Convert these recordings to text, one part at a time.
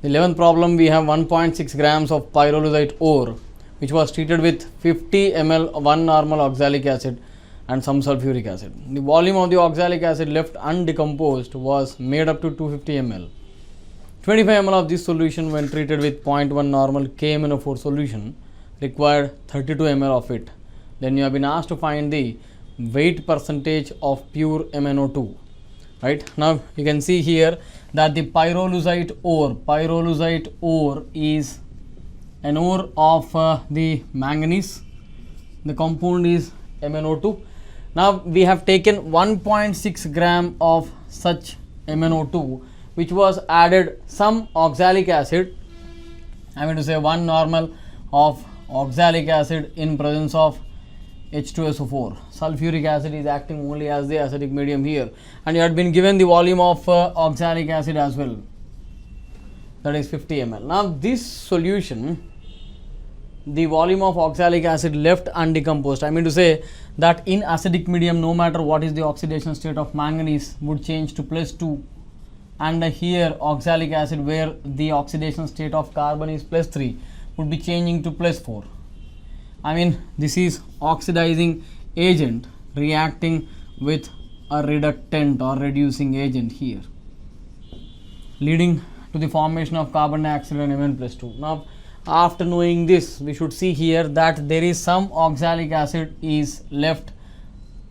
11th problem, we have 1.6 grams of pyrolusite ore which was treated with 50 ml 1 normal oxalic acid and some sulfuric acid. The volume of the oxalic acid left undecomposed was made up to 250 ml. 25 ml of this solution when treated with 0.1 normal KMnO4 solution required 32 ml of it. Then you have been asked to find the weight percentage of pure MnO2. Right, now you can see here that the pyrolusite ore is an ore of the manganese. The compound is MnO2. Now we have taken 1.6 gram of such MnO2 which was added some oxalic acid. I mean to say 1 normal of oxalic acid in presence of H2SO4. Sulfuric acid is acting only as the acidic medium here, and you had been given the volume of oxalic acid as well, that is 50 ml. Now this solution, the volume of oxalic acid left undecomposed, I mean to say that in acidic medium no matter what is the oxidation state of manganese would change to +2, and here oxalic acid where the oxidation state of carbon is +3 would be changing to +4. I mean this is oxidizing agent reacting with a reductant or reducing agent here, leading to the formation of carbon dioxide and Mn+2. Now after knowing this, we should see here that there is some oxalic acid is left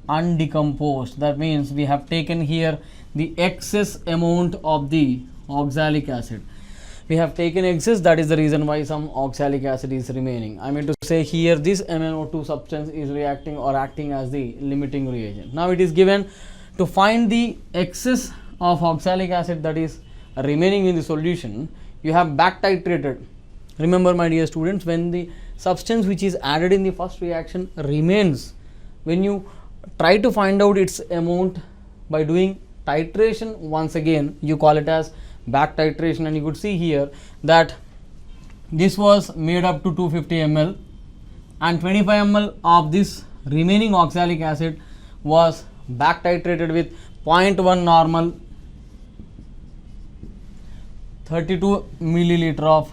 undecomposed. That means we have taken here the excess amount of the oxalic acid. We have taken excess, that is the reason why some oxalic acid is remaining. I mean to say here this MnO2 substance is reacting or acting as the limiting reagent. Now it is given to find the excess of oxalic acid that is remaining in the solution. You have back titrated. Remember my dear students, when the substance which is added in the first reaction remains, when you try to find out its amount by doing titration once again, you call it as back titration, and you could see here that this was made up to 250 ml and 25 ml of this remaining oxalic acid was back titrated with 0.1 normal 32 milliliter of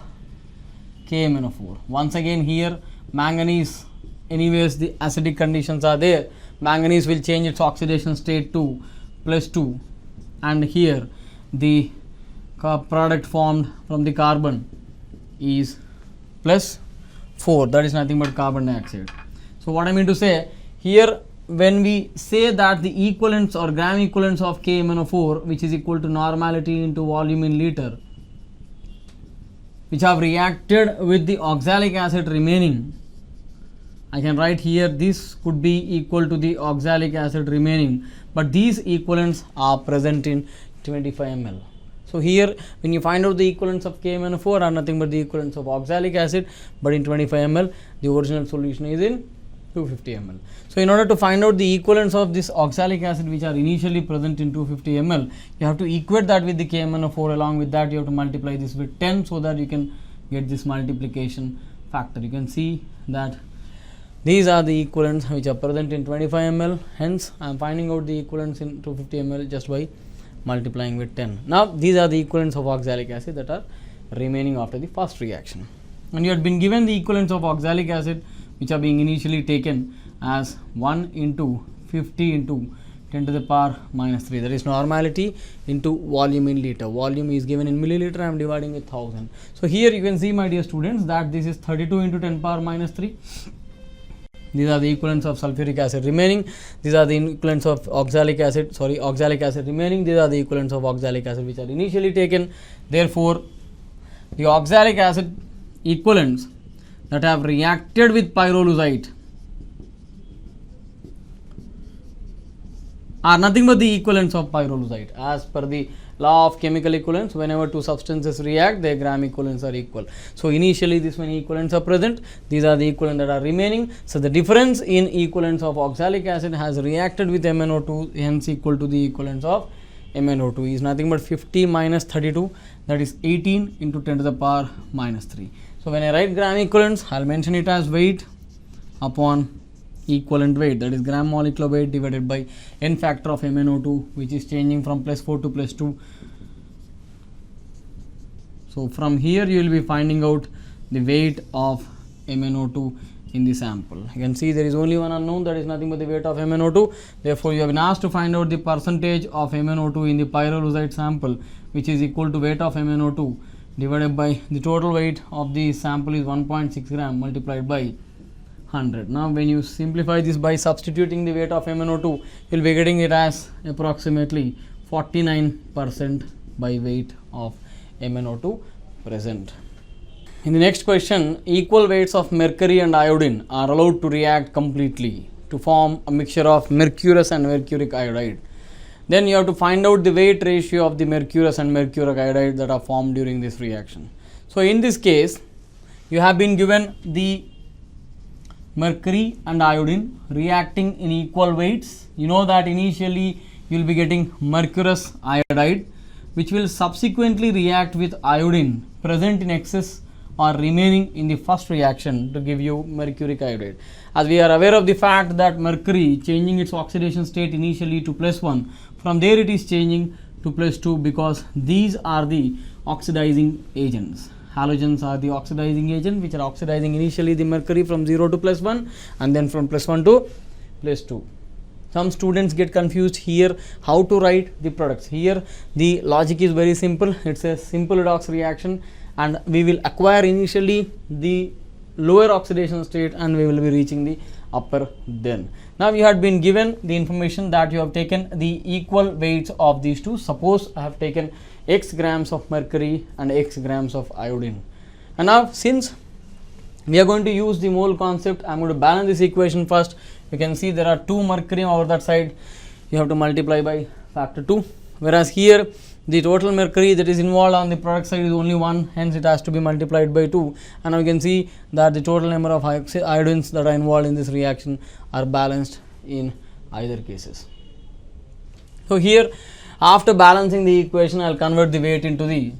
KMnO4. Once again here manganese, anyways the acidic conditions are there, manganese will change its oxidation state to +2, and here the product formed from the carbon is +4, that is nothing but carbon dioxide. So what I mean to say here, when we say that the equivalents or gram equivalents of KMnO4 which is equal to normality into volume in liter, which have reacted with the oxalic acid remaining, I can write here this could be equal to the oxalic acid remaining, but these equivalents are present in 25 ml. So here when you find out the equivalents of KMnO4 are nothing but the equivalents of oxalic acid, but in 25 ml the original solution is in 250 ml. So in order to find out the equivalents of this oxalic acid which are initially present in 250 ml, you have to equate that with the KMnO4. Along with that you have to multiply this with 10 so that you can get this multiplication factor. You can see that these are the equivalents which are present in 25 ml, hence I am finding out the equivalents in 250 ml just by multiplying with 10. Now these are the equivalents of oxalic acid that are remaining after the first reaction, and you had been given the equivalents of oxalic acid which are being initially taken as 1 into 50 into 10 to the power minus 3, that is normality into volume in liter. Volume is given in milliliter, I am dividing with 1000. So here you can see my dear students that this is 32 into 10 power minus 3. These are the equivalents of sulfuric acid remaining. These are the equivalents of oxalic acid remaining. These are the equivalents of oxalic acid which are initially taken. Therefore, the oxalic acid equivalents that have reacted with pyrolusite are nothing but the equivalents of pyrolusite. As per the law of chemical equivalence, whenever two substances react, their gram equivalents are equal. So initially this many equivalents are present, these are the equivalents that are remaining. So the difference in equivalents of oxalic acid has reacted with MnO2, hence equal to the equivalents of MnO2 is nothing but 50 minus 32, that is 18 into 10 to the power minus 3. So when I write gram equivalents, I will mention it as weight upon equivalent weight, that is gram molecular weight divided by n factor of MnO2, which is changing from +4 to +2. So from here you will be finding out the weight of MnO2 in the sample. You can see there is only one unknown, that is nothing but the weight of MnO2. Therefore, you have been asked to find out the percentage of MnO2 in the pyrolusite sample, which is equal to weight of MnO2 divided by the total weight of the sample is 1.6 gram multiplied by 100. Now, when you simplify this by substituting the weight of MnO2, you will be getting it as approximately 49% by weight of MnO2 present. In the next question, equal weights of mercury and iodine are allowed to react completely to form a mixture of mercurous and mercuric iodide. Then you have to find out the weight ratio of the mercurous and mercuric iodide that are formed during this reaction. So, in this case, you have been given the mercury and iodine reacting in equal weights. You know that initially you will be getting mercurous iodide, which will subsequently react with iodine present in excess or remaining in the first reaction to give you mercuric iodide. As we are aware of the fact that mercury changing its oxidation state initially to +1, from there it is changing to +2 because these are the oxidizing agents. Halogens are the oxidizing agent which are oxidizing initially the mercury from 0 to +1 and then from +1 to +2. Some students get confused here how to write the products. Here the logic is very simple. It's a simple redox reaction and we will acquire initially the lower oxidation state and we will be reaching the upper then. Now, you had been given the information that you have taken the equal weights of these two. Suppose I have taken x grams of mercury and x grams of iodine. And now, since we are going to use the mole concept, I am going to balance this equation first. You can see there are 2 mercury over that side. You have to multiply by factor 2. Whereas here the total mercury that is involved on the product side is only 1, hence it has to be multiplied by 2. And now you can see that the total number of iodines that are involved in this reaction are balanced in either cases. So, here after balancing the equation, I will convert the weight into the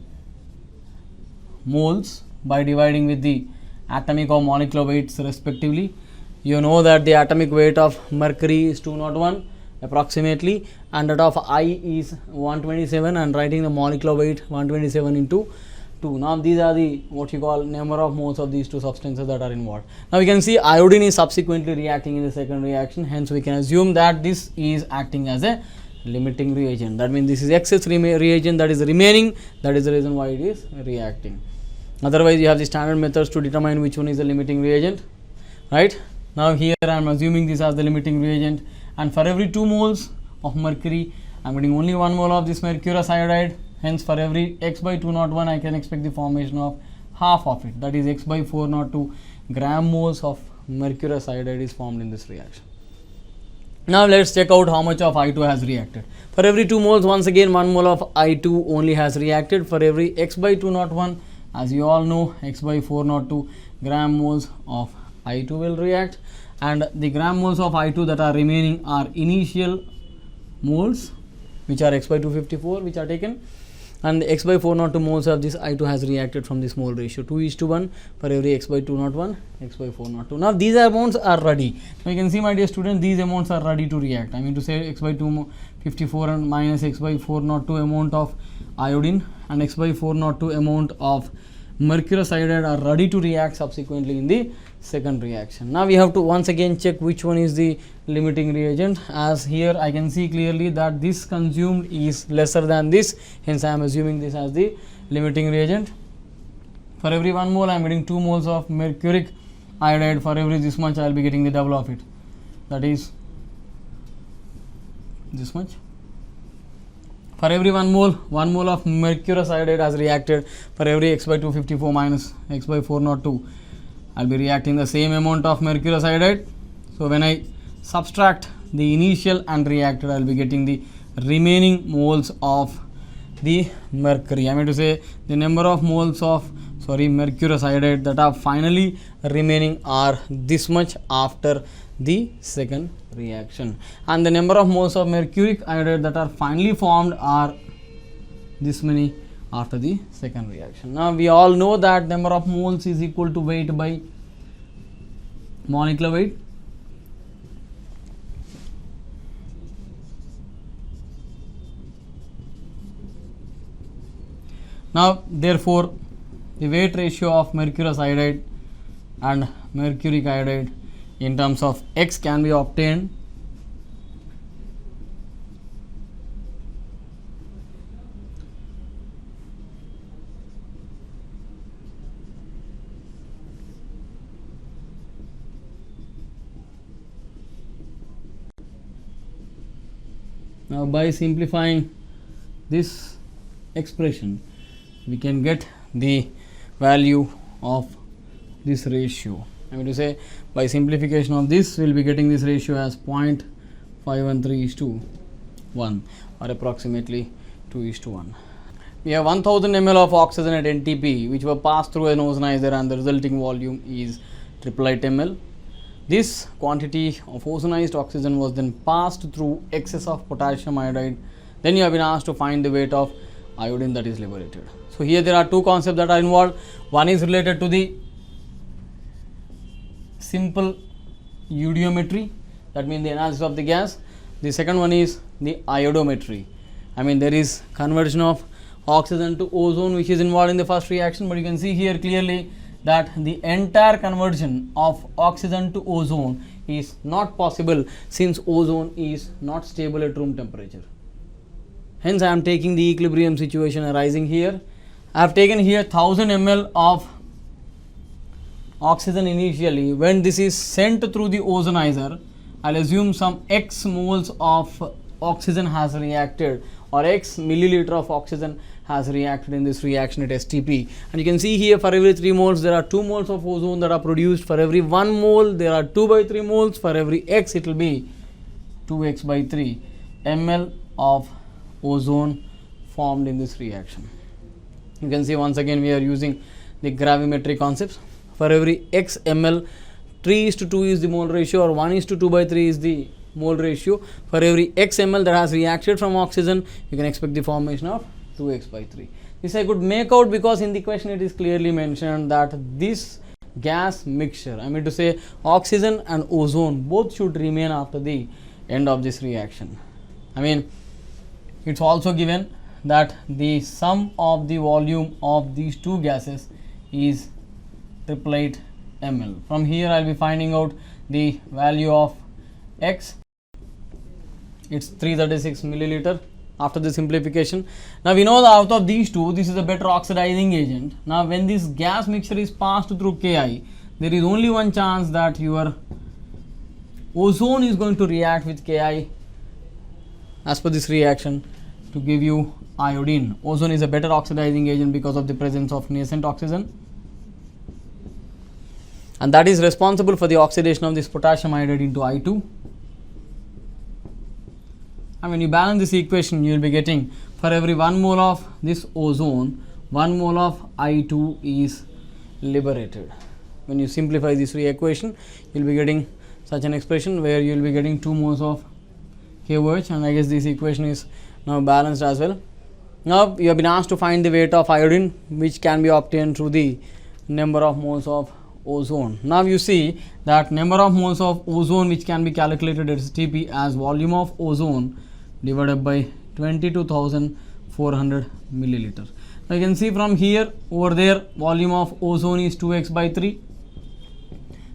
moles by dividing with the atomic or molecular weights respectively. You know that the atomic weight of mercury is 201 approximately and that of I is 127 and writing the molecular weight 127 into 2. Now, these are the what you call number of moles of these two substances that are involved. Now, we can see iodine is subsequently reacting in the second reaction, hence we can assume that this is acting as a limiting reagent. That means this is excess reagent that is remaining, that is the reason why it is reacting. Otherwise, you have the standard methods to determine which one is the limiting reagent, right. Now, here I am assuming this as the limiting reagent, and for every 2 moles of mercury, I am getting only 1 mole of this mercurous iodide. Hence, for every x by 201, I can expect the formation of half of it, that is x by 402 gram moles of mercurous iodide is formed in this reaction. Now, let us check out how much of I2 has reacted. For every 2 moles, once again 1 mole of I2 only has reacted. For every x by 201, as you all know, x by 402 gram moles of I2 will react, and the gram moles of I2 that are remaining are initial moles which are x by 254 which are taken, and the x by 402 moles of this I2 has reacted from this mole ratio 2:1 for every x by 201 x by 402. Now, these amounts are ready. Now, you can see, my dear students, these amounts are ready to react. I mean to say x by 254 and minus x by 402 amount of iodine and x by 402 amount of mercurous iodide are ready to react subsequently in the second reaction. Now, we have to once again check which one is the limiting reagent, as here I can see clearly that this consumed is lesser than this, hence I am assuming this as the limiting reagent. For every 1 mole I am getting 2 moles of mercuric iodide. For every this much I will be getting the double of it, that is this much. For every 1 mole of mercurous iodide has reacted. For every x by 254 minus x by 402, I will be reacting the same amount of mercurous iodide. So, when I subtract the initial and reacted, I will be getting the remaining moles of the mercury. I mean to say the number of moles of mercurous iodide that are finally remaining are this much after the second reaction, and the number of moles of mercuric iodide that are finally formed are this many after the second reaction. Now, we all know that number of moles is equal to weight by molecular weight. Now, therefore, the weight ratio of mercurous iodide and mercuric iodide in terms of X can be obtained now by simplifying this expression we can get the value of this ratio. I mean to say, by simplification of this we will be getting this ratio as 0.513:1 or approximately 2:1. We have 1000 ml of oxygen at NTP which were passed through an ozonizer and the resulting volume is 888 ml. This quantity of ozonized oxygen was then passed through excess of potassium iodide. Then you have been asked to find the weight of iodine that is liberated. So here there are two concepts that are involved. One is related to the simple eudiometry, that means the analysis of the gas. The second one is the iodometry. I mean there is conversion of oxygen to ozone which is involved in the first reaction, but you can see here clearly that the entire conversion of oxygen to ozone is not possible since ozone is not stable at room temperature. Hence I am taking the equilibrium situation arising here. I have taken here 1000 ml of oxygen initially. When this is sent through the ozonizer, I will assume some X moles of oxygen has reacted or X milliliter of oxygen has reacted in this reaction at STP, and you can see here for every 3 moles there are 2 moles of ozone that are produced. For every 1 mole there are 2/3 moles. For every X it will be 2x/3 ml of ozone formed in this reaction. You can see once again we are using the gravimetry concepts. For every X ml, 3:2 is the mole ratio or 1:2/3 is the mole ratio. For every X ml that has reacted from oxygen, you can expect the formation of 2x/3. This I could make out because in the question it is clearly mentioned that this gas mixture, I mean to say oxygen and ozone, both should remain after the end of this reaction. I mean it's also given that the sum of the volume of these two gases is 888 ml. From here I will be finding out the value of X. It's 336 milliliter after the simplification. Now we know that out of these two, this is a better oxidizing agent. Now when this gas mixture is passed through Ki, there is only one chance that your ozone is going to react with Ki as per this reaction to give you iodine. Ozone is a better oxidizing agent because of the presence of nascent oxygen, and that is responsible for the oxidation of this potassium iodide into I2. And when you balance this equation, you will be getting for every 1 mole of this ozone, 1 mole of I2 is liberated. When you simplify this equation, you will be getting such an expression where you will be getting 2 moles of KOH, and I guess this equation is now balanced as well. Now you have been asked to find the weight of iodine which can be obtained through the number of moles of ozone. Now you see that number of moles of ozone which can be calculated at STP as volume of ozone divided by 22,400 milliliter. Now you can see from here over there volume of ozone is 2x/3,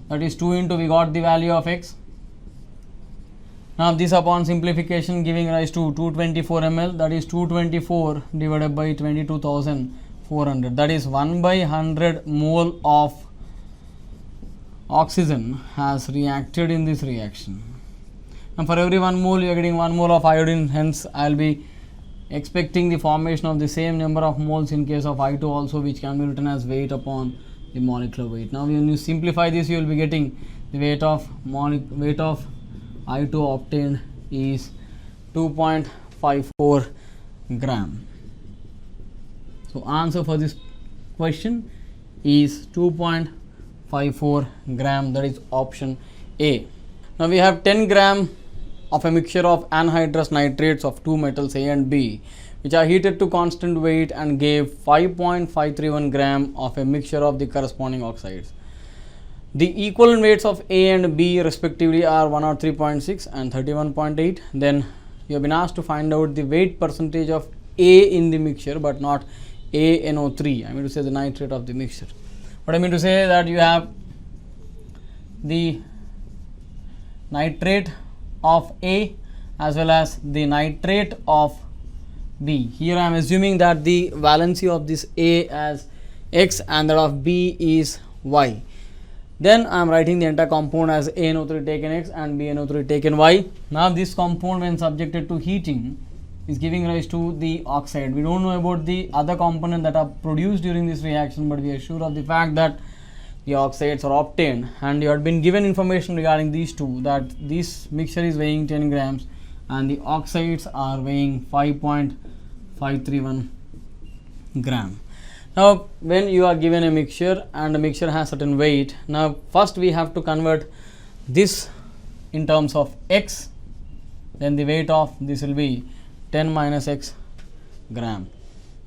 that is 2 into we got the value of X. Now this upon simplification giving rise to 224 ml, that is 224 divided by 22,400, that is 1/100 mole of oxygen has reacted in this reaction. And for every 1 mole you are getting 1 mole of iodine, hence I will be expecting the formation of the same number of moles in case of I2 also, which can be written as weight upon the molecular weight. Now when you simplify this, you will be getting the weight of I2 obtained is 2.54 gram. So answer for this question is 2.54 gram, that is option A. Now we have 10 gram of a mixture of anhydrous nitrates of two metals A and B, which are heated to constant weight and gave 5.531 gram of a mixture of the corresponding oxides. The equivalent weights of A and B respectively are 103.6 and 31.8. Then you have been asked to find out the weight percentage of A in the mixture but not ANO3. I mean to say the nitrate of the mixture. What I mean to say that you have the nitrate of A as well as the nitrate of B. Here I am assuming that the valency of this A as X and that of B is Y. Then I am writing the entire compound as ANO3 taken X and BNO3 taken Y. Now this compound, when subjected to heating, is giving rise to the oxide. We don't know about the other components that are produced during this reaction, but we are sure of the fact that the oxides are obtained, and you had been given information regarding these two, that this mixture is weighing 10 grams and the oxides are weighing 5.531 gram. Now when you are given a mixture and the mixture has certain weight, now first we have to convert this in terms of X, then the weight of this will be 10 minus X gram.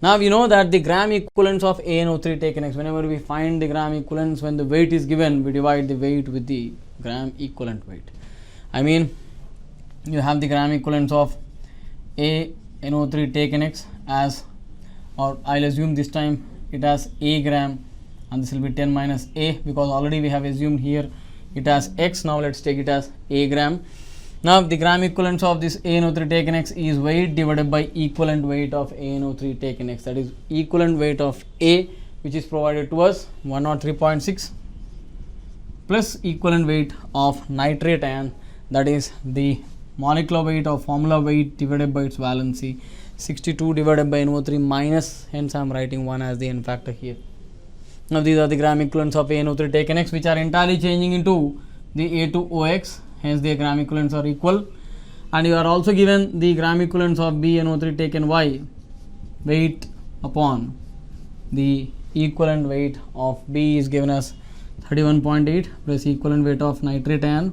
Now we know that the gram equivalents of ANO3 taken X, whenever we find the gram equivalents, when the weight is given, we divide the weight with the gram equivalent weight. I mean, you have the gram equivalents of ANO3 taken X as, or I'll assume this time it has A gram, and this will be 10 minus A, because already we have assumed here it has X. Now let's take it as A gram. Now the gram equivalents of this ANO3 taken X is weight divided by equivalent weight of ANO3 taken X, that is equivalent weight of A, which is provided to us 103.6, plus equivalent weight of nitrate ion, that is the molecular weight or formula weight divided by its valency, 62 divided by NO3 minus, hence I am writing 1 as the n factor here. Now these are the gram equivalents of ANO3 taken X, which are entirely changing into the A2OX, hence the gram equivalents are equal. And you are also given the gram equivalents of BNO3 taken Y, weight upon the equivalent weight of B is given as 31.8 plus equivalent weight of nitrate ion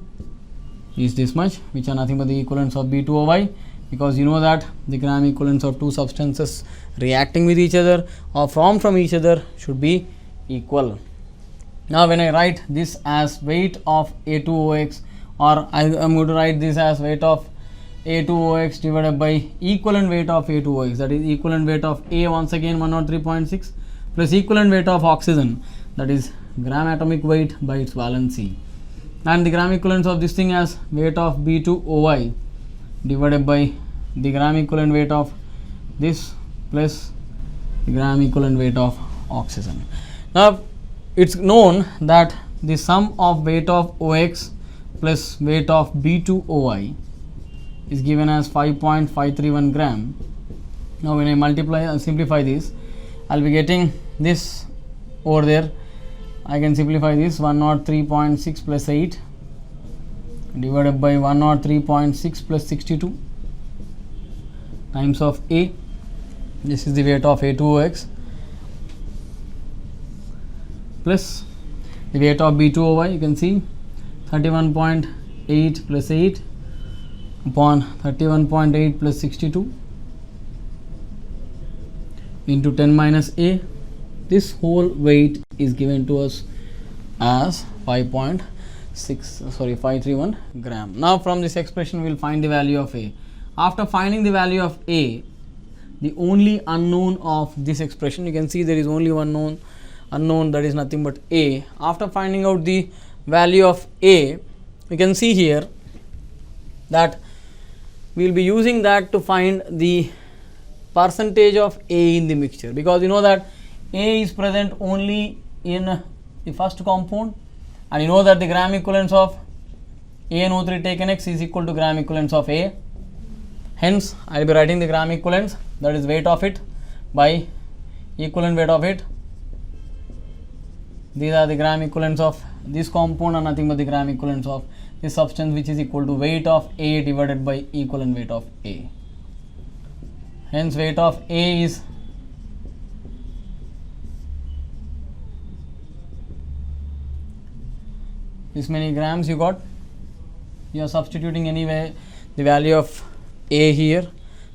is this much, which are nothing but the equivalents of B2OY, because you know that the gram equivalents of two substances reacting with each other or formed from each other should be equal. Now when I write this as weight of A2OX, or I am going to write this as weight of A2OX divided by equivalent weight of A2OX, that is equivalent weight of A, once again 103.6, plus equivalent weight of oxygen, that is gram atomic weight by its valency, and the gram equivalents of this thing as weight of B2OY divided by the gram equivalent weight of this plus the gram equivalent weight of oxygen. Now it's known that the sum of weight of OX plus weight of B2OY is given as 5.531 gram. Now when I multiply and simplify this, I'll be getting this over there. I can simplify this, 103.6 plus 8 divided by 103.6 plus 62 times of A. This is the weight of A2OX plus the weight of B2OY. You can see 31.8 plus 8 upon 31.8 plus 62 into 10 minus A. This whole weight is given to us as 531 gram. Now from this expression we will find the value of A. After finding the value of A, the only unknown of this expression, you can see there is only one unknown, that is nothing but A. After finding out the value of A, we can see here that we will be using that to find the percentage of A in the mixture, because you know that A is present only in the first compound, and you know that the gram equivalents of ANO3 taken X is equal to gram equivalents of A. Hence I will be writing the gram equivalents, that is weight of it by equivalent weight of it. These are the gram equivalents of this compound and nothing but the gram equivalents of this substance, which is equal to weight of A divided by equivalent weight of A. Hence weight of A is this many grams you got. You are substituting anyway the value of A here,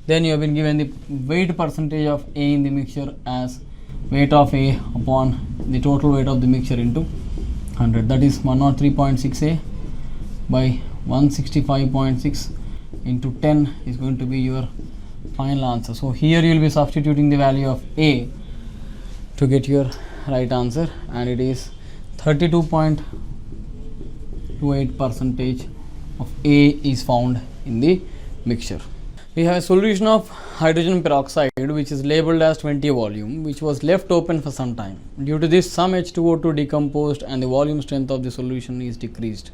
then you have been given the weight percentage of A in the mixture as weight of A upon the total weight of the mixture into 100, that is 103.6 A by 165.6 into 10 is going to be your final answer. So here you will be substituting the value of A to get your right answer, and it is 32.28% of A is found in the mixture. We have a solution of hydrogen peroxide which is labeled as 20 volume, which was left open for some time. Due to this, some H2O2 decomposed and the volume strength of the solution is decreased.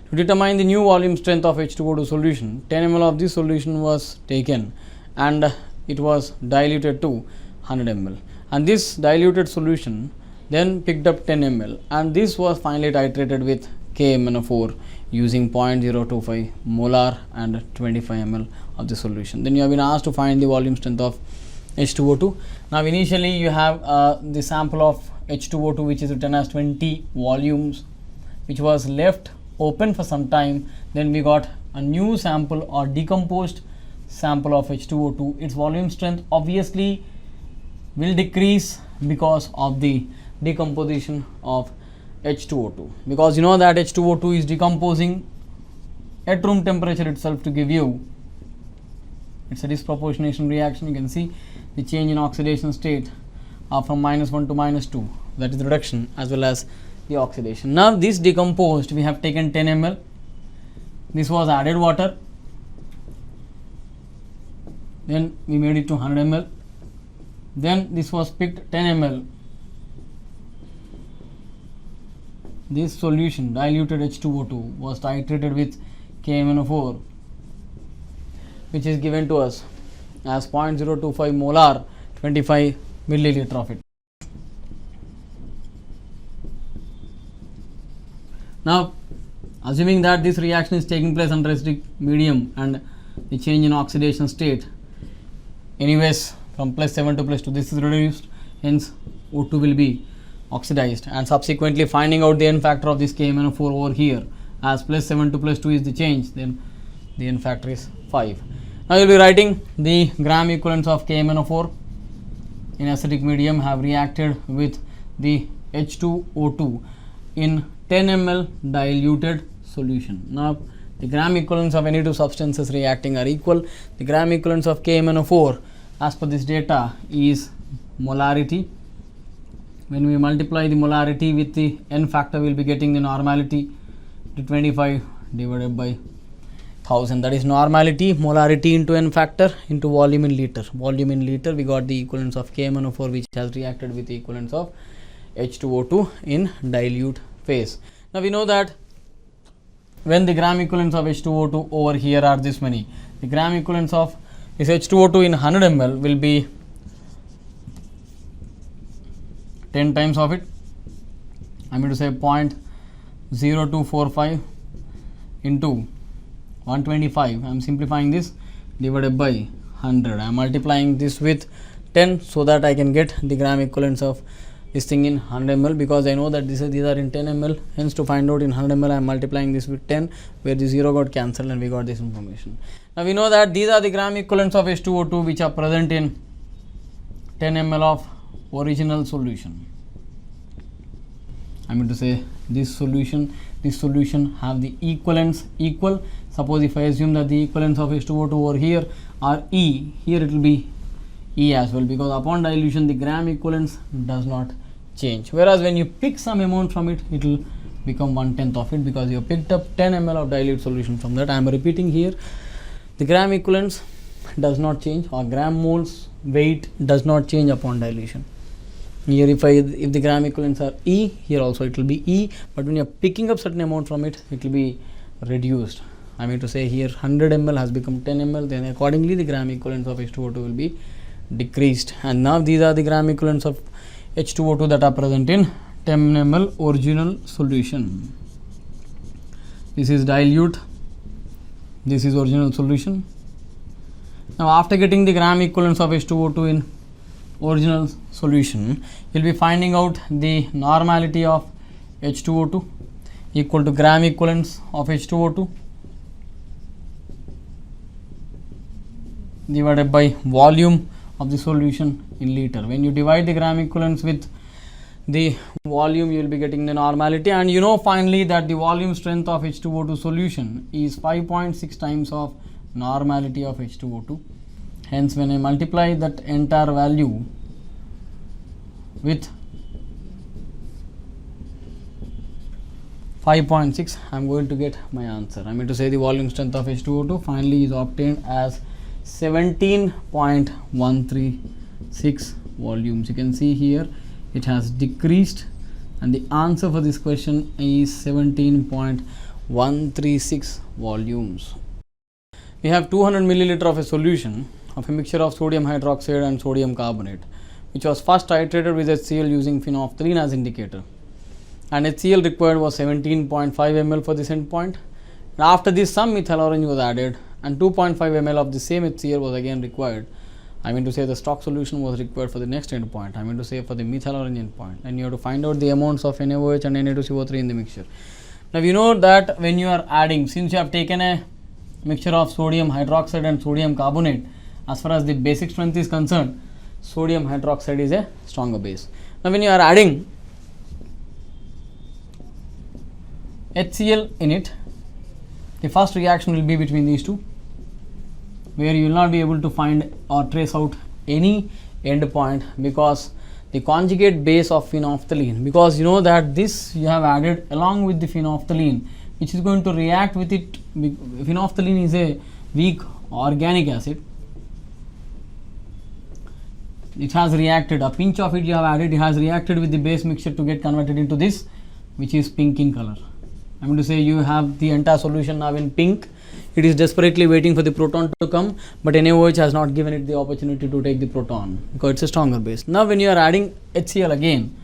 To determine the new volume strength of H2O2 solution, 10 ml of this solution was taken and it was diluted to 100 ml, and this diluted solution then picked up 10 ml, and this was finally titrated with KMnO4 using 0.025 molar and 25 ml of the solution. Then you have been asked to find the volume strength of H2O2. Now initially you have the sample of H2O2 which is written as 20 volumes, which was left open for some time. Then we got a new sample or decomposed sample of H2O2. Its volume strength obviously will decrease because of the decomposition of H2O2, because you know that H2O2 is decomposing at room temperature itself to give you, it's a disproportionation reaction. You can see the change in oxidation state from -1 to -2, that is the reduction as well as the oxidation. Now this decomposed, we have taken 10 ml, this was added water, then we made it to 100 ml, then this was picked 10 ml. This solution, diluted H2O2, was titrated with KMnO4, which is given to us as 0.025 molar, 25 milliliter of it. Now, assuming that this reaction is taking place under acidic medium and the change in oxidation state, anyways, from +7 to +2, this is reduced, hence O2 will be oxidized, and subsequently finding out the N factor of this KMnO4 over here, as +7 to +2 is the change, then the N factor is 5. Now you will be writing the gram equivalents of KMnO4 in acidic medium have reacted with the H2O2 in 10 ml diluted solution. Now the gram equivalents of any two substances reacting are equal. The gram equivalents of KMnO4 as per this data is molarity. When we multiply the molarity with the N factor, we will be getting the normality to 25 divided by 1000. That is normality, molarity into N factor into volume in liter. Volume in liter, we got the equivalents of KMnO4 which has reacted with the equivalents of H2O2 in dilute phase. Now we know that when the gram equivalents of H2O2 over here are this many, the gram equivalents of this H2O2 in 100 ml will be 10 times of it. I am going to say 0.0245 into 125. I am simplifying this, divided by 100. I am multiplying this with 10 so that I can get the gram equivalents of this thing in 100 ml, because I know that these are in 10 ml. Hence, to find out in 100 ml, I am multiplying this with 10, where the 0 got cancelled and we got this information. Now we know that these are the gram equivalents of H2O2 which are present in 10 ml of original solution. I am going to say this solution have the equivalents equal. Suppose if I assume that the equivalents of H2O2 over here are E, here it will be E as well, because upon dilution the gram equivalents does not change. Whereas when you pick some amount from it, it will become 1/10 of it, because you have picked up 10 ml of dilute solution from that. I am repeating here, the gram equivalents does not change, or gram moles weight does not change upon dilution. Here if the gram equivalents are E, here also it will be E, but when you are picking up certain amount from it, it will be reduced. I mean to say here 100 ml has become 10 ml, then accordingly the gram equivalents of H2O2 will be decreased. And now these are the gram equivalents of H2O2 that are present in 10 ml original solution. This is dilute, this is original solution. Now after getting the gram equivalents of H2O2 in original solution, you will be finding out the normality of H2O2 equal to gram equivalents of H2O2 divided by volume of the solution in liter. When you divide the gram equivalents with the volume, you will be getting the normality, and you know finally that the volume strength of H2O2 solution is 5.6 times of normality of H2O2. Hence when I multiply that entire value with 5.6, I am going to get my answer. I mean to say the volume strength of H2O2 finally is obtained as 17.136 volumes. You can see here it has decreased, and the answer for this question is 17.136 volumes. We have 200 milliliter of a solution of a mixture of sodium hydroxide and sodium carbonate, which was first titrated with HCl using phenolphthalein as indicator, and HCl required was 17.5 ml for this endpoint. After this, some methyl orange was added, and 2.5 ml of the same HCl was again required. I mean to say the stock solution was required for the next endpoint. I mean to say for the methyl orange endpoint, and you have to find out the amounts of NaOH and Na2CO3 in the mixture. Now you know that when you are adding, since you have taken a mixture of sodium hydroxide and sodium carbonate, as far as the basic strength is concerned, sodium hydroxide is a stronger base. Now when you are adding HCl in it, the first reaction will be between these two, where you will not be able to find or trace out any end point, because the conjugate base of phenolphthalein, because you know that this you have added along with the phenolphthalein, which is going to react with it. Phenolphthalein is a weak organic acid. It has reacted, a pinch of it you have added, it has reacted with the base mixture to get converted into this, which is pink in color. I am going to say you have the entire solution now in pink. It is desperately waiting for the proton to come, but NaOH has not given it the opportunity to take the proton because it's a stronger base. Now when you are adding HCl again,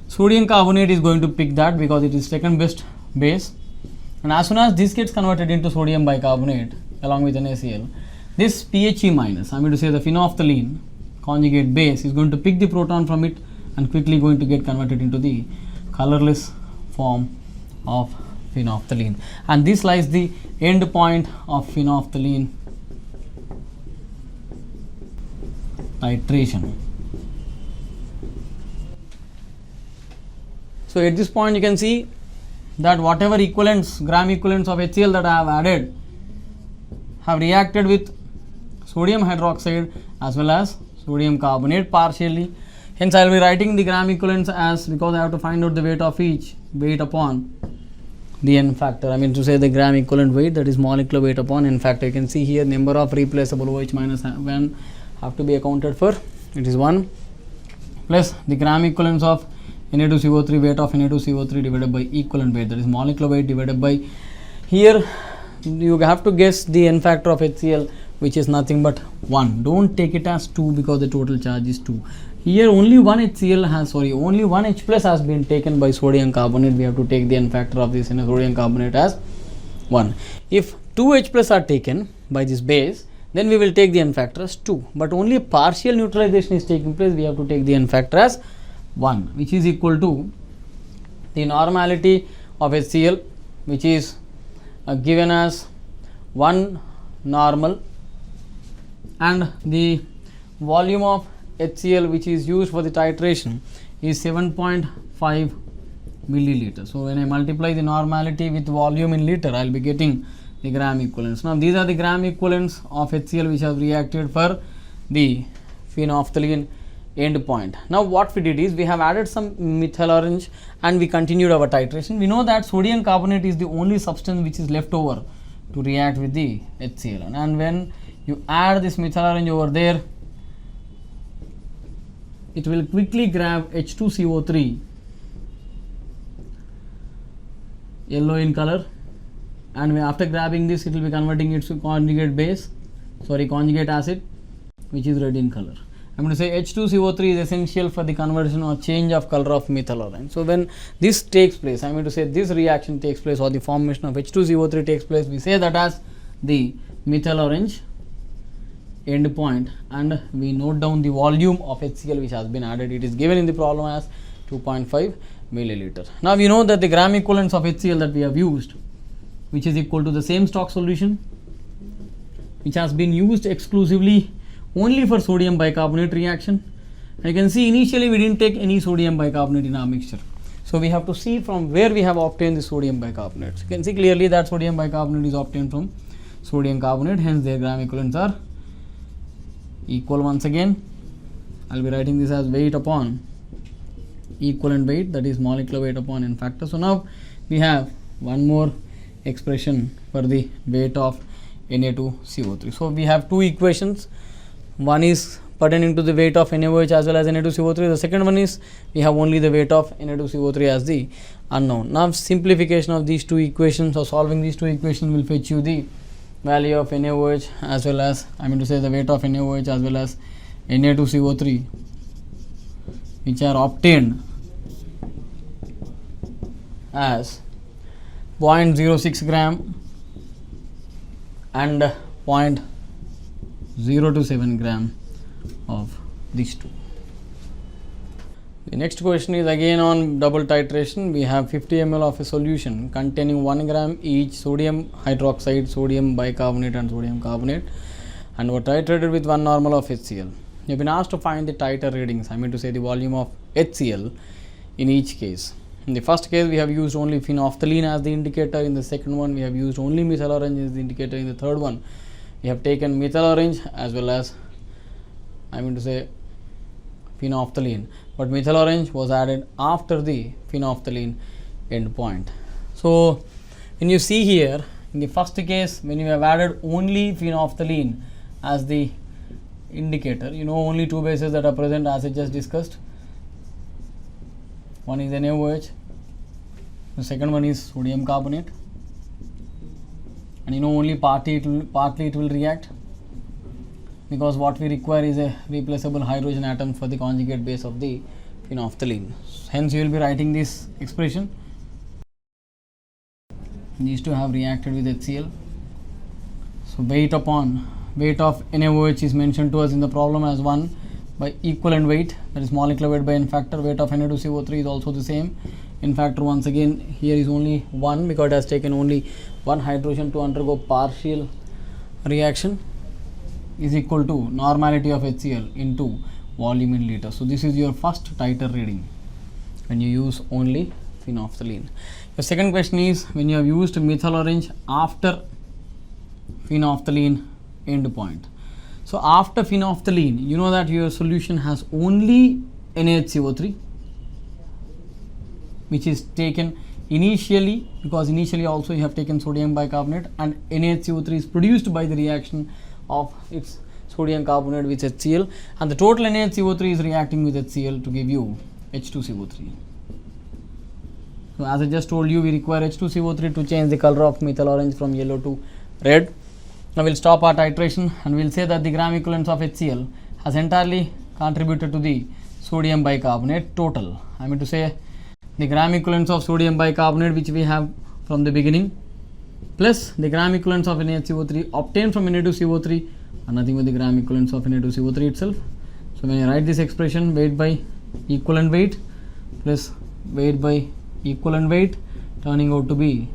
sodium carbonate is going to pick that because it is second best base, and as soon as this gets converted into sodium bicarbonate along with NaCl, this PHE minus, I am going to say the phenolphthalein conjugate base, is going to pick the proton from it and quickly going to get converted into the colorless form of phenolphthalein, and this lies the end point of phenolphthalein titration. So at this point you can see that whatever equivalents, gram equivalents of HCl that I have added have reacted with sodium hydroxide as well as sodium carbonate partially. Hence I will be writing the gram equivalents as, because I have to find out the weight of each, weight upon the N factor. I mean to say the gram equivalent weight, that is molecular weight upon N factor. You can see here number of replaceable OH minus 1 have to be accounted for. It is 1 plus the gram equivalents of Na2CO3, weight of Na2CO3 divided by equivalent weight, that is molecular weight divided by, here you have to guess the N factor of HCl, which is nothing but 1. Don't take it as 2 because the total charge is 2. Here only one HCl has, only one H plus has been taken by sodium carbonate. We have to take the N factor of this in a sodium carbonate as 1. If 2 H plus are taken by this base, then we will take the N factor as 2. But only partial neutralization is taking place. We have to take the N factor as 1, which is equal to the normality of HCl, which is given as 1 normal, and the volume of HCl which is used for the titration is 7.5 milliliter. So when I multiply the normality with volume in liter, I will be getting the gram equivalents. Now these are the gram equivalents of HCl which have reacted for the phenolphthalein end point. Now what we did is we have added some methyl orange and we continued our titration. We know that sodium carbonate is the only substance which is left over to react with the HCl, and when you add this methyl orange over there, it will quickly grab H2CO3, yellow in color, and after grabbing this it will be converting it to conjugate acid, which is red in color. I am going to say H2CO3 is essential for the conversion or change of color of methyl orange. So when this takes place, I am going to say this reaction takes place or the formation of H2CO3 takes place, we say that as the methyl orange end point, and we note down the volume of HCl which has been added. It is given in the problem as 2.5 milliliter. Now we know that the gram equivalents of HCl that we have used, which is equal to the same stock solution which has been used exclusively only for sodium bicarbonate reaction. And you can see initially we didn't take any sodium bicarbonate in our mixture. So we have to see from where we have obtained the sodium bicarbonate. So you can see clearly that sodium bicarbonate is obtained from sodium carbonate, hence their gram equivalents are equal. Once again I will be writing this as weight upon equivalent weight, that is molecular weight upon n factor. So now we have one more expression for the weight of Na2CO3. So we have two equations. One is pertaining to the weight of NaOH as well as Na2CO3. The second one is we have only the weight of Na2CO3 as the unknown. Now simplification of these two equations or solving these two equations will fetch you the value of NaOH as well as, I mean to say, the weight of NaOH as well as Na2CO3, which are obtained as 0.06 gram and 0.027 gram of these two. The next question is again on double titration. We have 50 ml of a solution containing 1 gram each sodium hydroxide, sodium bicarbonate and sodium carbonate, and were titrated with 1 normal of HCl. You have been asked to find the titer readings, I mean to say the volume of HCl in each case. In the first case, we have used only phenolphthalein as the indicator. In the second one, we have used only methyl orange as the indicator. In the third one, we have taken methyl orange as well as, I mean to say, phenolphthalein. But methyl orange was added after the phenolphthalein end point. So when you see here, in the first case, when you have added only phenolphthalein as the indicator, you know only two bases that are present as I just discussed. One is NaOH, the second one is sodium carbonate, and you know only partly it will react, because what we require is a replaceable hydrogen atom for the conjugate base of the phenolphthalein. Hence you will be writing this expression. These two have reacted with HCl. So weight of NaOH is mentioned to us in the problem as 1 by equivalent weight, that is molecular weight by n factor. Weight of Na2CO3 is also the same. In factor, once again here is only 1 because it has taken only one hydrogen to undergo partial reaction, is equal to normality of HCl into volume in liters. So this is your first titer reading when you use only phenolphthalein. The second question is when you have used methyl orange after phenolphthalein end point. So after phenolphthalein, you know that your solution has only NaHCO3, which is taken initially, because initially also you have taken sodium bicarbonate, and NaHCO3 is produced by the reaction of its sodium carbonate with HCl, and the total NaHCO3 is reacting with HCl to give you H2CO3. So as I just told you, we require H2CO3 to change the color of methyl orange from yellow to red. Now we will stop our titration and we will say that the gram equivalence of HCl has entirely contributed to the sodium bicarbonate total. I mean to say the gram equivalence of sodium bicarbonate which we have from the beginning, plus the gram equivalence of NaHCO3 obtained from Na2CO3, and nothing but the gram equivalence of Na2CO3 itself. So when I write this expression, weight by equivalent weight plus weight by equivalent weight, turning out to be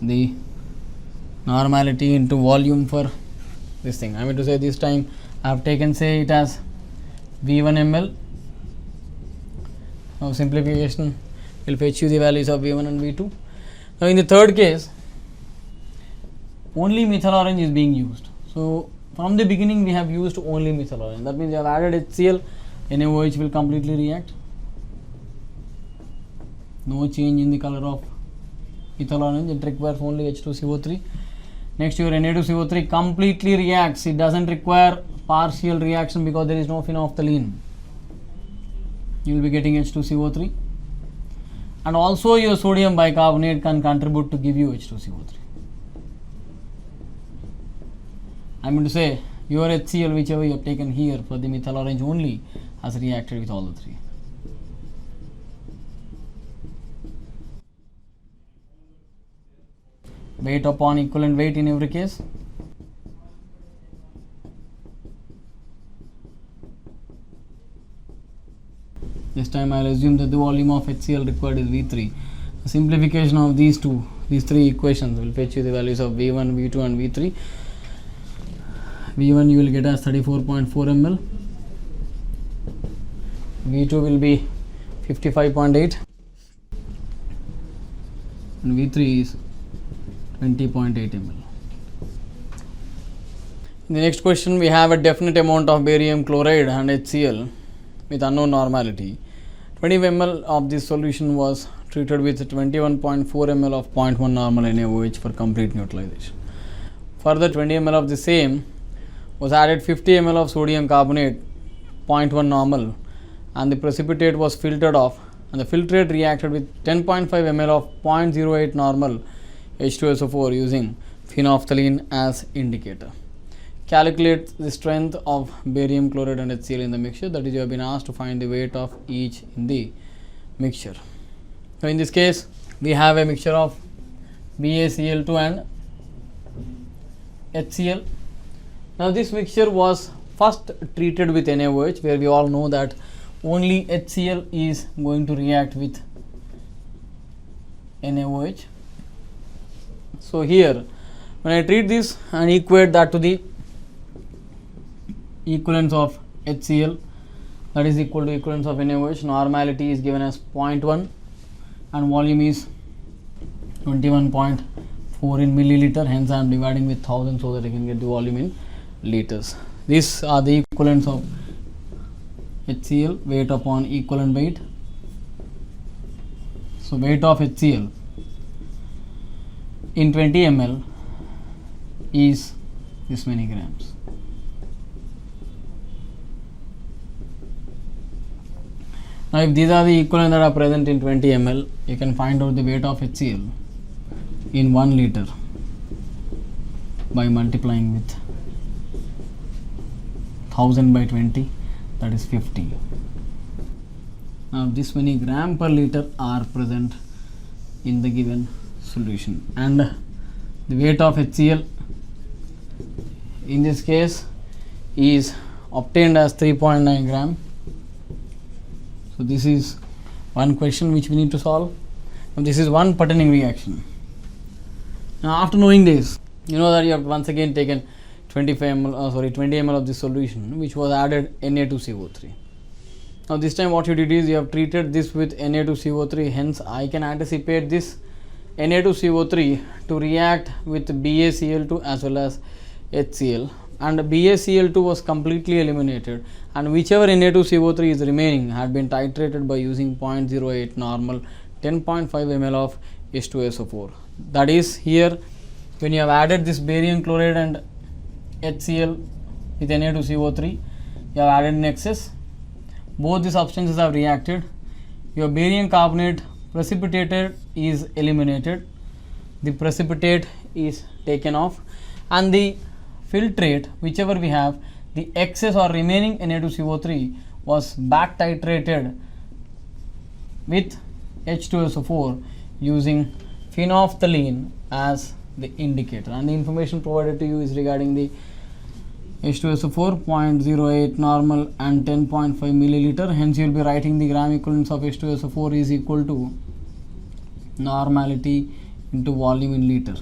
the normality into volume for this thing. I mean to say this time I have taken, say it as V1 ml. Now simplification will fetch you the values of V1 and V2. Now in the third case, only methyl orange is being used. So from the beginning we have used only methyl orange. That means we have added HCl, NaOH will completely react. No change in the color of methyl orange, it requires only H2CO3. Next, your Na2CO3 completely reacts. It doesn't require partial reaction because there is no phenolphthalein. You will be getting H2CO3. And also your sodium bicarbonate can contribute to give you H2CO3. I mean to say your HCl, whichever you have taken here for the methyl orange only, has reacted with all the three. Weight upon equivalent weight in every case. This time I will assume that the volume of HCl required is V3. The simplification of these three equations will fetch you the values of V1, V2 and V3. V1 you will get as 34.4 ml. V2 will be 55.8 and V3 is 20.8 ml. In the next question, we have a definite amount of barium chloride and HCl with unknown normality. 20 ml of this solution was treated with 21.4 ml of 0.1 normal NaOH for complete neutralization. Further, 20 ml of the same was added 50 ml of sodium carbonate 0.1 normal, and the precipitate was filtered off, and the filtrate reacted with 10.5 ml of 0.08 normal H2SO4 using phenolphthalein as indicator. Calculate the strength of barium chloride and HCl in the mixture, that is, you have been asked to find the weight of each in the mixture. So, in this case we have a mixture of BaCl2 and HCl. Now, this mixture was first treated with NaOH, where we all know that only HCl is going to react with NaOH. So, here when I treat this and equate that to the equivalence of HCl, that is equal to equivalence of NaOH, normality is given as 0.1 and volume is 21.4 in milliliter, hence I am dividing with 1000 so that I can get the volume in liters. These are the equivalents of HCl, weight upon equivalent weight. So, weight of HCl in 20 ml is this many grams. Now, if these are the equivalent that are present in 20 ml, you can find out the weight of HCl in 1 liter by multiplying with 1000 by 20, that is 50. Now, this many gram per liter are present in the given solution, and the weight of HCl in this case is obtained as 3.9 gram. So, this is one question which we need to solve. Now, this is one patterning reaction. Now, after knowing this, you know that you have once again taken 20 ml of this solution, which was added Na2CO3. Now, this time what you did is you have treated this with Na2CO3, hence I can anticipate this Na2CO3 to react with BaCl2 as well as HCl, and BaCl2 was completely eliminated, and whichever Na2CO3 is remaining had been titrated by using 0.08 normal 10.5 ml of H2SO4. That is, here when you have added this barium chloride and HCl with Na2CO3, you have added in excess. Both the substances have reacted. Your barium carbonate precipitated is eliminated, the precipitate is taken off, and the filtrate, whichever we have, the excess or remaining Na2CO3 was back titrated with H2SO4 using phenolphthalein as the indicator, and the information provided to you is regarding the H2SO4 0.08 normal and 10.5 milliliter. Hence, you will be writing the gram equivalence of H2SO4 is equal to normality into volume in liter.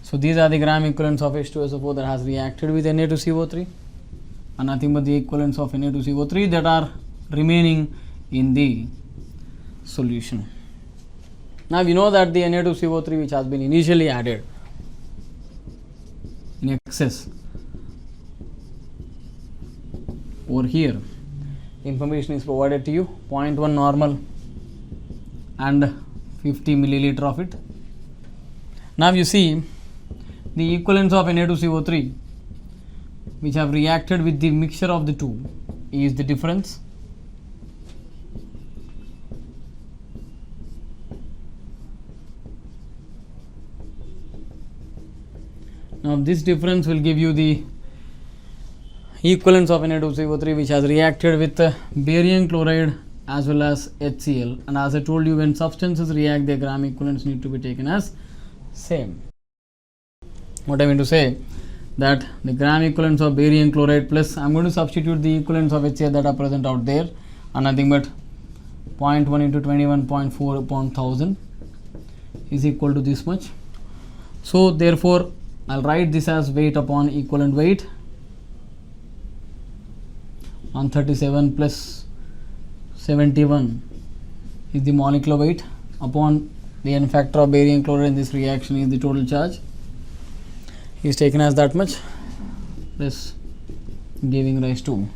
So, these are the gram equivalents of H2SO4 that has reacted with Na2CO3, and nothing but the equivalents of Na2CO3 that are remaining in the solution. Now, we know that the Na2CO3 which has been initially added in excess over here, information is provided to you, 0.1 normal and 50 milliliter of it. Now, you see the equivalents of Na2CO3 which have reacted with the mixture of the two is the difference. Now, this difference will give you the equivalence of Na2CO3 which has reacted with barium chloride as well as HCl, and as I told you, when substances react, their gram equivalents need to be taken as same. What I mean to say, that the gram equivalents of barium chloride plus I am going to substitute the equivalents of HCl that are present out there, and nothing but 0.1 into 21.4 upon 1000 is equal to this much. So, therefore, I will write this as weight upon equivalent weight, 137 plus 71 is the molecular weight upon the N factor of barium chloride in this reaction is the total charge, is taken as that much, this giving rise to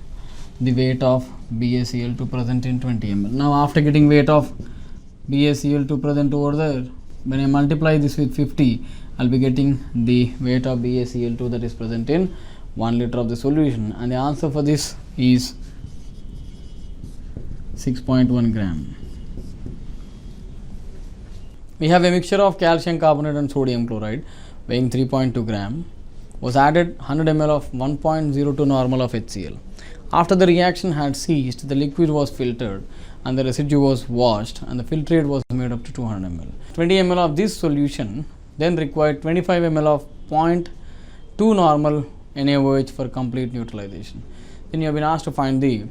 the weight of BaCl2 present in 20 ml. Now after getting weight of BaCl2 present over there, when I multiply this with 50, I'll be getting the weight of BaCl2 that is present in 1 liter of the solution, and the answer for this is 6.1 gram. We have a mixture of calcium carbonate and sodium chloride weighing 3.2 gram was added 100 ml of 1.02 normal of HCl. After the reaction had ceased, the liquid was filtered and the residue was washed and the filtrate was made up to 200 ml. 20 ml of this solution then required 25 ml of 0.2 normal NaOH for complete neutralization. Then you have been asked to find the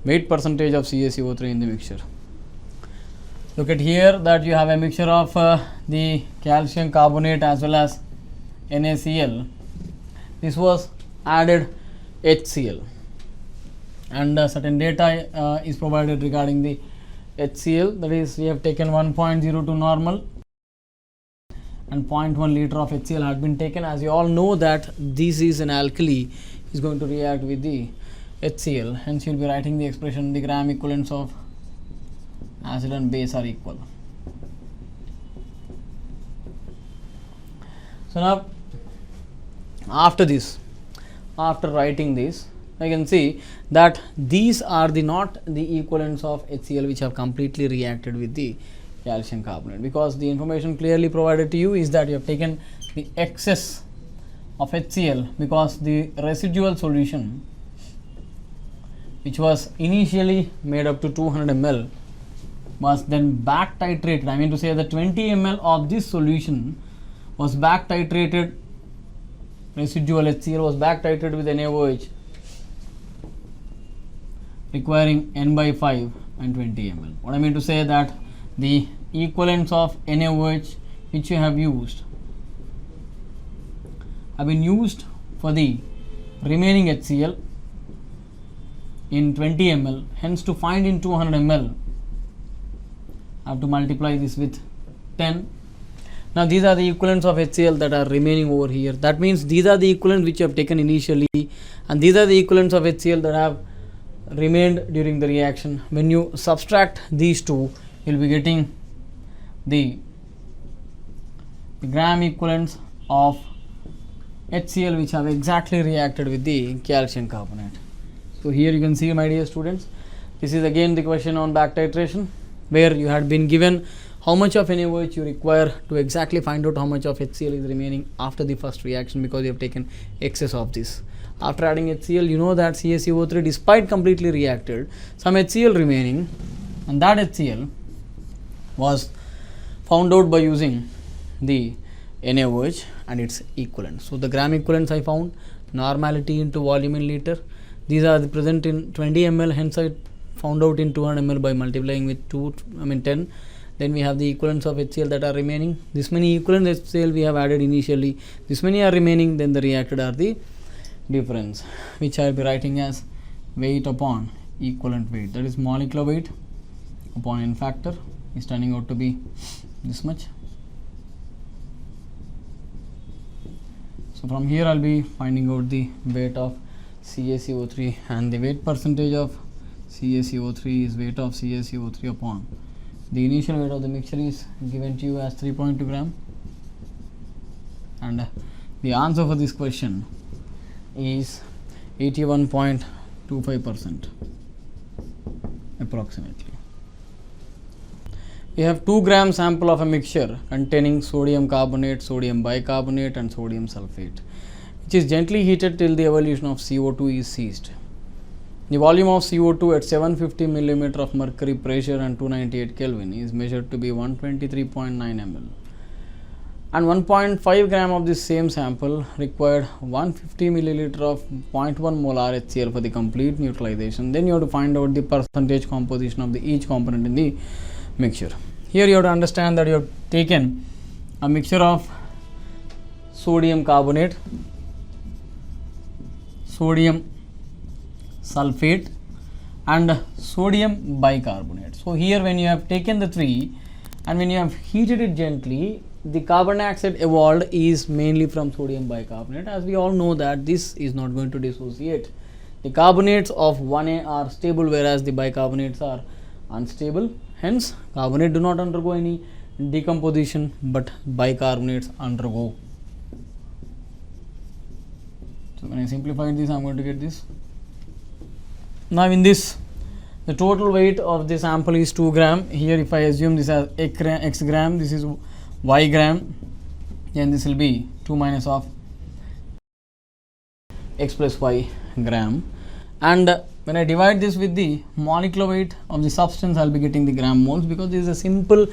weight percentage of CaCO3 in the mixture. Look at here that you have a mixture of the calcium carbonate as well as NaCl. This was added HCl, and certain data is provided regarding the HCl, that is we have taken 1.02 normal and 0.1 liter of HCl had been taken. As you all know that this is an alkali, is going to react with the HCl, hence you will be writing the expression the gram equivalents of acid and base are equal. So now after writing this, I can see that these are not the equivalents of HCl which have completely reacted with the calcium carbonate, because the information clearly provided to you is that you have taken the excess of HCl, because the residual solution which was initially made up to 200 ml was then back titrated. I mean to say that 20 ml of this solution was back titrated, residual HCl was back titrated with NaOH requiring n by 5 and 20 ml. What I mean to say that the equivalents of NaOH which you have used have been used for the remaining HCl in 20 ml, hence to find in 200 ml I have to multiply this with 10. Now these are the equivalents of HCl that are remaining over here. That means these are the equivalents which you have taken initially, and these are the equivalents of HCl that have remained during the reaction. When you subtract these two, you will be getting the gram equivalents of HCl which have exactly reacted with the calcium carbonate. So here you can see, my dear students, this is again the question on back titration, where you had been given how much of NaOH you require to exactly find out how much of HCl is remaining after the first reaction, because you have taken excess of this. After adding HCl, you know that CaCO3 despite completely reacted, some HCl remaining, and that HCl was found out by using the NaOH and its equivalent. So the gram equivalents I found, normality into volume in liter. These are the present in 20 ml, hence I found out in 200 ml by multiplying with 10. Then we have the equivalents of HCl that are remaining. This many equivalent HCl we have added initially. This many are remaining. Then the reacted are the difference, which I will be writing as weight upon equivalent weight. That is molecular weight upon n factor is turning out to be this much. So from here I will be finding out the weight of CaCO3, and the weight percentage of CaCO3 is weight of CaCO3 upon the initial weight of the mixture is given to you as 3.2 gram, and the answer for this question is 81.25% approximately. We have 2 gram sample of a mixture containing sodium carbonate, sodium bicarbonate and sodium sulfate, which is gently heated till the evolution of CO2 is ceased. The volume of CO2 at 750 mm of mercury pressure and 298 Kelvin is measured to be 123.9 ml, and 1.5 gram of this same sample required 150 milliliter of 0.1 molar HCl for the complete neutralization. Then you have to find out the percentage composition of the each component in the mixture. Here you have to understand that you have taken a mixture of sodium carbonate, sodium sulfate and sodium bicarbonate. So here when you have taken the three and when you have heated it gently, the carbon dioxide evolved is mainly from sodium bicarbonate. As we all know that this is not going to dissociate. The carbonates of 1A are stable, whereas the bicarbonates are unstable. Hence, carbonate do not undergo any decomposition, but bicarbonates undergo. So when I simplify this, I am going to get this. Now in this, the total weight of the sample is 2 gram. Here if I assume this as x gram, this is y gram, then this will be 2 minus of x plus y gram. And when I divide this with the molecular weight of the substance, I will be getting the gram moles. Because this is a simple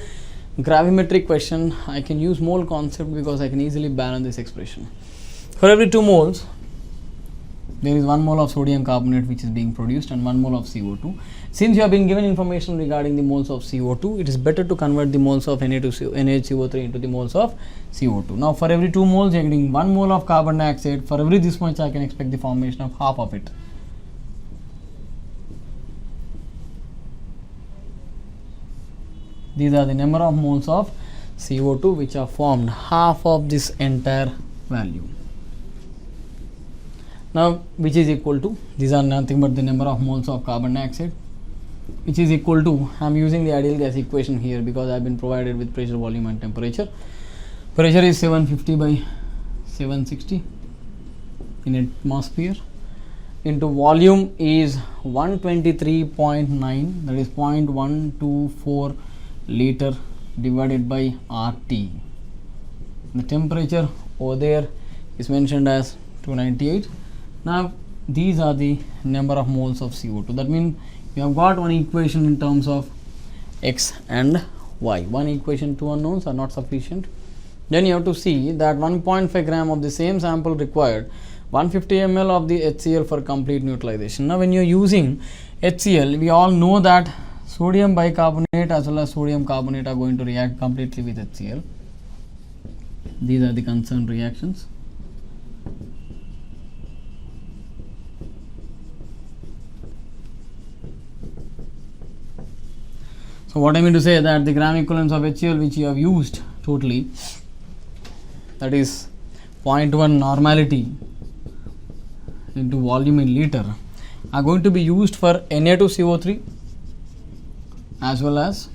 gravimetric question, I can use mole concept because I can easily balance this expression. For every 2 moles, there is 1 mole of sodium carbonate which is being produced and 1 mole of CO2. Since you have been given information regarding the moles of CO2, it is better to convert the moles of NaHCO3 into the moles of CO2. Now for every 2 moles, you are getting 1 mole of carbon dioxide. For every this much, I can expect the formation of half of it. These are the number of moles of CO2 which are formed, half of this entire value. Now which is equal to, these are nothing but the number of moles of carbon dioxide, which is equal to, I am using the ideal gas equation here because I have been provided with pressure, volume and temperature. Pressure is 750 by 760 in atmosphere, into volume is 123.9, that is 0.124 liter divided by RT. The temperature over there is mentioned as 298. Now these are the number of moles of CO2. That means you have got one equation in terms of x and y. One equation, 2 unknowns are not sufficient. Then you have to see that 1.5 gram of the same sample required 150 ml of the HCl for complete neutralization. Now when you are using HCl, we all know that sodium bicarbonate as well as sodium carbonate are going to react completely with HCl. These are the concerned reactions. So what I mean to say that the gram equivalents of HCl which you have used totally, that is 0.1 normality into volume in liter, are going to be used for Na2CO3 as well as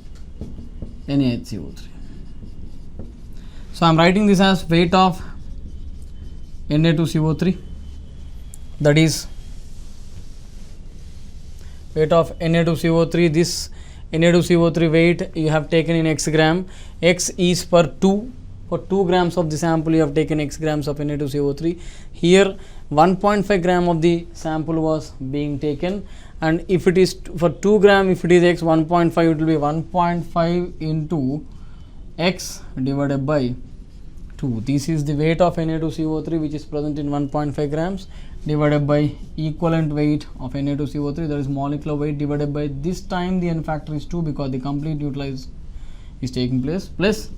NaHCO3. So I am writing this as weight of Na2CO3, that is weight of Na2CO3. This Na2CO3 weight you have taken in x gram. X is per 2. For 2 grams of the sample, you have taken x grams of Na2CO3. Here 1.5 gram of the sample was being taken, and if it is for 2 gram, if it is x, 1.5, it will be 1.5 into x divided by 2. This is the weight of Na2CO3 which is present in 1.5 grams divided by equivalent weight of Na2CO3, that is molecular weight, divided by this time the n factor is 2 because the complete neutralization is taking place, plus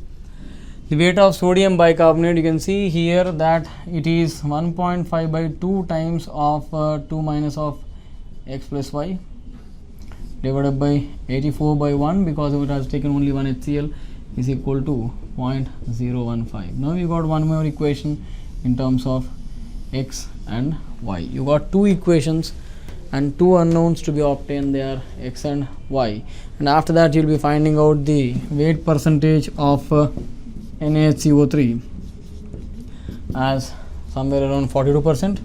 the weight of sodium bicarbonate. You can see here that it is 1.5 by 2 times of 2 minus of x plus y divided by 84 by 1 because it has taken only one HCl is equal to 0.015. Now you got one more equation in terms of x and y. You got 2 equations and 2 unknowns to be obtained. They are x and y, and after that you will be finding out the weight percentage of NaHCO3 as somewhere around 42%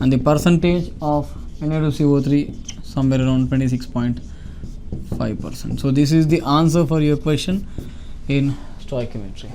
and the percentage of Na2CO3 somewhere around 26.5%. So this is the answer for your question in stoichiometry.